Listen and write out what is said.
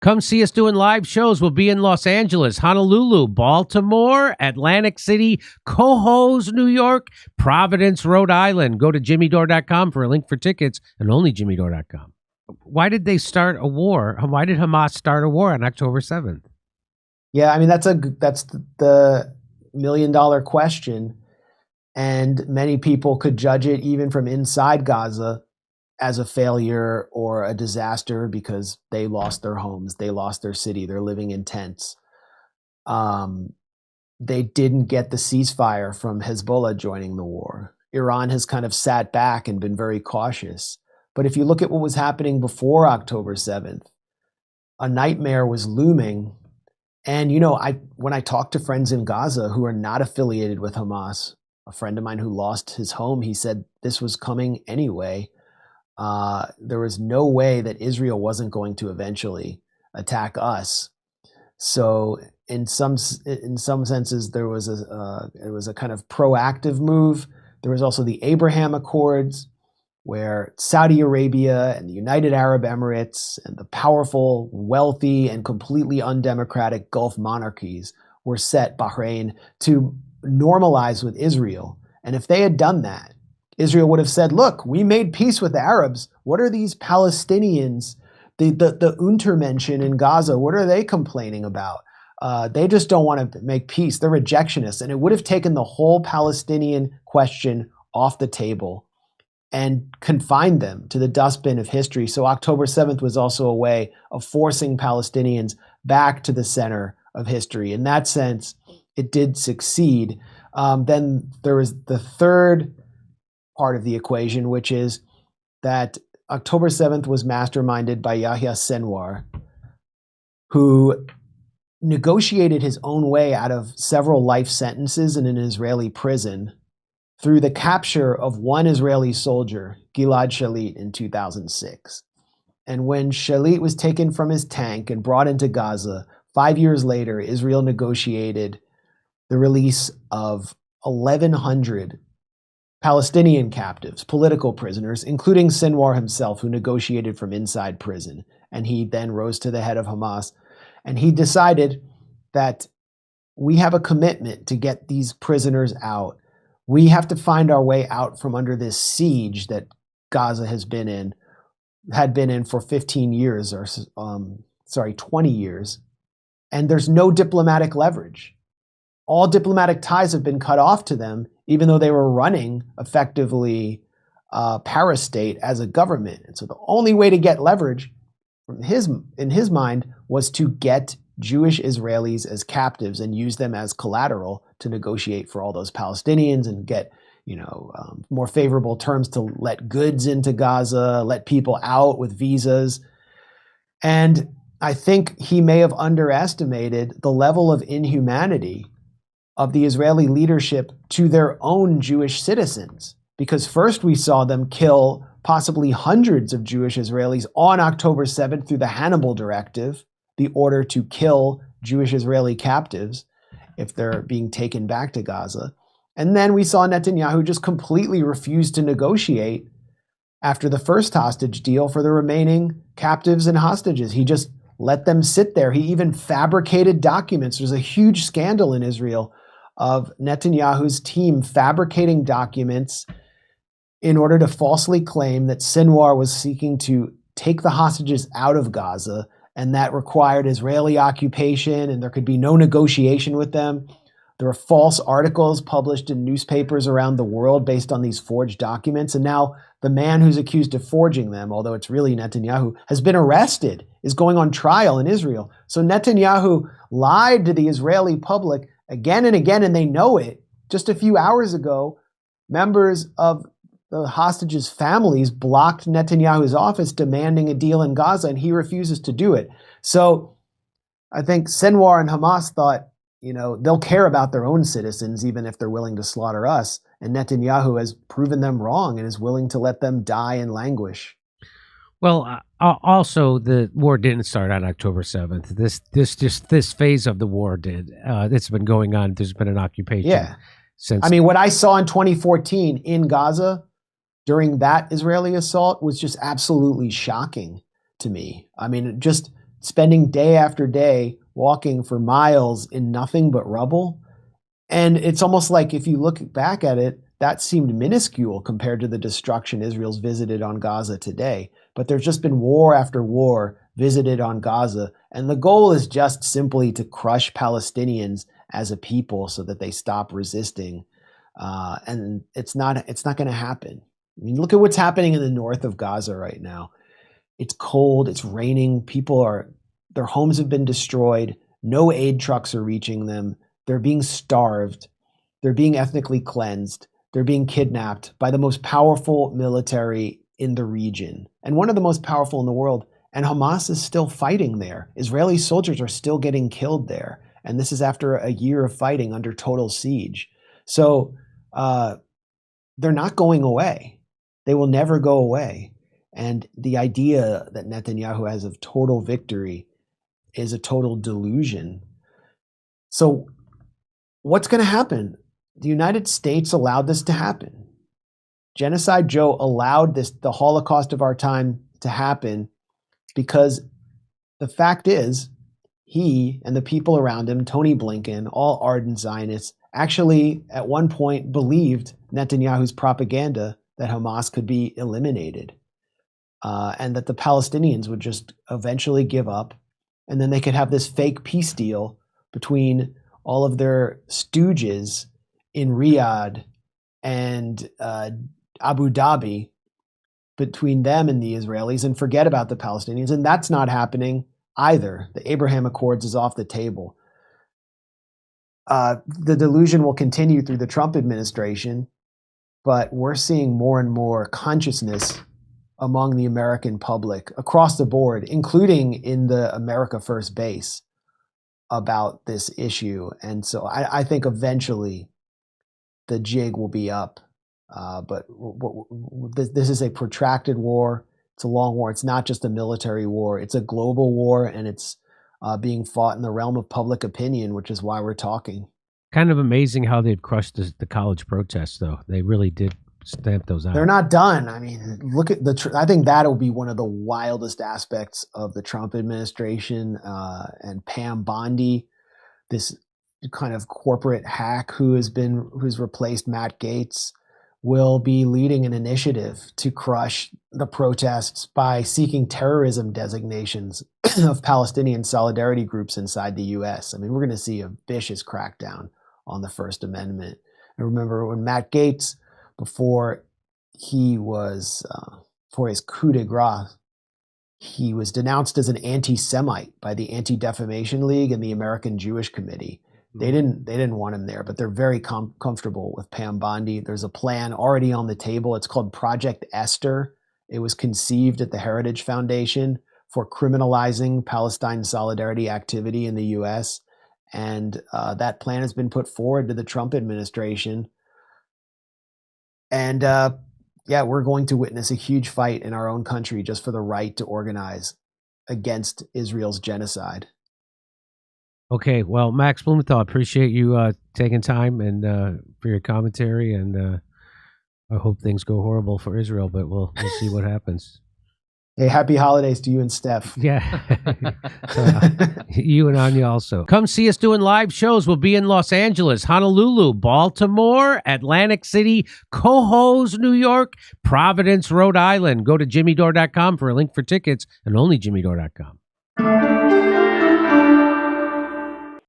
Come see us doing live shows. We'll be in Los Angeles, Honolulu, Baltimore, Atlantic City, Cohoes, New York, Providence, Rhode Island. Go to jimmydore.com for a link for tickets, and only jimmydore.com. Why did they start a war? Why did Hamas start a war on October 7th? Yeah, I mean, that's the million-dollar question, and many people could judge it even from inside Gaza as a failure or a disaster because they lost their homes, they lost their city, they're living in tents. They didn't get the ceasefire from Hezbollah joining the war. Iran has kind of sat back and been very cautious. But if you look at what was happening before October 7th, a nightmare was looming. And, you know, when I talk to friends in Gaza who are not affiliated with Hamas, a friend of mine who lost his home, he said this was coming anyway. There was no way that Israel wasn't going to eventually attack us. So in some senses, it was a kind of proactive move. There was also the Abraham Accords, where Saudi Arabia and the United Arab Emirates and the powerful, wealthy, and completely undemocratic Gulf monarchies were set, Bahrain, to normalize with Israel. And if they had done that, Israel would have said, look, we made peace with the Arabs. What are these Palestinians, the Untermenschen in Gaza, what are they complaining about? They just don't want to make peace. They're rejectionists. And it would have taken the whole Palestinian question off the table and confined them to the dustbin of history. So October 7th was also a way of forcing Palestinians back to the center of history. In that sense, it did succeed. Then there was the third part of the equation, which is that October 7th was masterminded by Yahya Sinwar, who negotiated his own way out of several life sentences in an Israeli prison through the capture of one Israeli soldier, Gilad Shalit, in 2006. And when Shalit was taken from his tank and brought into Gaza, 5 years later, Israel negotiated the release of 1,100 Palestinian captives, political prisoners, including Sinwar himself, who negotiated from inside prison. And he then rose to the head of Hamas. And he decided that we have a commitment to get these prisoners out. We have to find our way out from under this siege that Gaza had been in for 15 years, or 20 years. And there's no diplomatic leverage. All diplomatic ties have been cut off to them, even though they were running effectively parastate as a government. And so the only way to get leverage in his mind was to get Jewish Israelis as captives and use them as collateral to negotiate for all those Palestinians and get, more favorable terms to let goods into Gaza, let people out with visas. And I think he may have underestimated the level of inhumanity of the Israeli leadership to their own Jewish citizens. Because first we saw them kill possibly hundreds of Jewish Israelis on October 7th through the Hannibal Directive, the order to kill Jewish Israeli captives if they're being taken back to Gaza. And then we saw Netanyahu just completely refuse to negotiate after the first hostage deal for the remaining captives and hostages. He just let them sit there. He even fabricated documents. There's a huge scandal in Israel of Netanyahu's team fabricating documents in order to falsely claim that Sinwar was seeking to take the hostages out of Gaza, and that required Israeli occupation, and there could be no negotiation with them. There were false articles published in newspapers around the world based on these forged documents, and now the man who's accused of forging them, although it's really Netanyahu, has been arrested, is going on trial in Israel. So Netanyahu lied to the Israeli public again and again, and they know it. Just a few hours ago, members of the hostages' families blocked Netanyahu's office demanding a deal in Gaza, and he refuses to do it. So I think Sinwar and Hamas thought, they'll care about their own citizens, even if they're willing to slaughter us. And Netanyahu has proven them wrong and is willing to let them die and languish. Well, also the war didn't start on October 7th. This phase of the war did. It's been going on. There's been an occupation since. I mean, what I saw in 2014 in Gaza during that Israeli assault was just absolutely shocking to me. I mean, just spending day after day walking for miles in nothing but rubble. And it's almost like if you look back at it, that seemed minuscule compared to the destruction Israel's visited on Gaza today. But there's just been war after war visited on Gaza. And the goal is just simply to crush Palestinians as a people so that they stop resisting. And it's not going to happen. I mean, look at what's happening in the north of Gaza right now. It's cold, it's raining, their homes have been destroyed, no aid trucks are reaching them, they're being starved, they're being ethnically cleansed, they're being kidnapped by the most powerful military in the region, and one of the most powerful in the world, and Hamas is still fighting there. Israeli soldiers are still getting killed there, and this is after a year of fighting under total siege. So they're not going away. They will never go away. And the idea that Netanyahu has of total victory is a total delusion. So what's going to happen? The United States allowed this to happen. Genocide Joe allowed the Holocaust of our time to happen because the fact is he and the people around him, Tony Blinken, all ardent Zionists, actually at one point believed Netanyahu's propaganda that Hamas could be eliminated. And that the Palestinians would just eventually give up, and then they could have this fake peace deal between all of their stooges in Riyadh and Abu Dhabi, between them and the Israelis, and forget about the Palestinians. And that's not happening either. The Abraham Accords is off the table. The delusion will continue through the Trump administration, but we're seeing more and more consciousness among the American public across the board, including in the America First base, about this issue. And so I think eventually the jig will be up. But this is a protracted war. It's a long war. It's not just a military war. It's a global war, and it's being fought in the realm of public opinion, which is why we're talking. Kind of amazing how they've crushed the college protests, though. They really did stamp those out. They're not done. I mean, look at I think that'll be one of the wildest aspects of the Trump administration, and Pam Bondi, this kind of corporate hack who's replaced Matt Gaetz, will be leading an initiative to crush the protests by seeking terrorism designations of Palestinian solidarity groups inside the U.S. I mean, we're going to see a vicious crackdown on the First Amendment. I remember when Matt Gaetz, before his coup de grace, he was denounced as an anti-Semite by the Anti-Defamation League and the American Jewish Committee. They didn't want him there, but they're very comfortable with Pam Bondi. There's a plan already on the table. It's called Project Esther. It was conceived at the Heritage Foundation for criminalizing Palestine solidarity activity in the U.S. And that plan has been put forward to the Trump administration. And we're going to witness a huge fight in our own country just for the right to organize against Israel's genocide. Okay, well, Max Blumenthal, appreciate you taking time and for your commentary, and I hope things go horrible for Israel, but we'll see what happens. Hey, happy holidays to you and Steph. Yeah. You and Anya also. Come see us doing live shows. We'll be in Los Angeles, Honolulu, Baltimore, Atlantic City, Cohoes, New York, Providence, Rhode Island. Go to jimmydore.com for a link for tickets, and only jimmydore.com.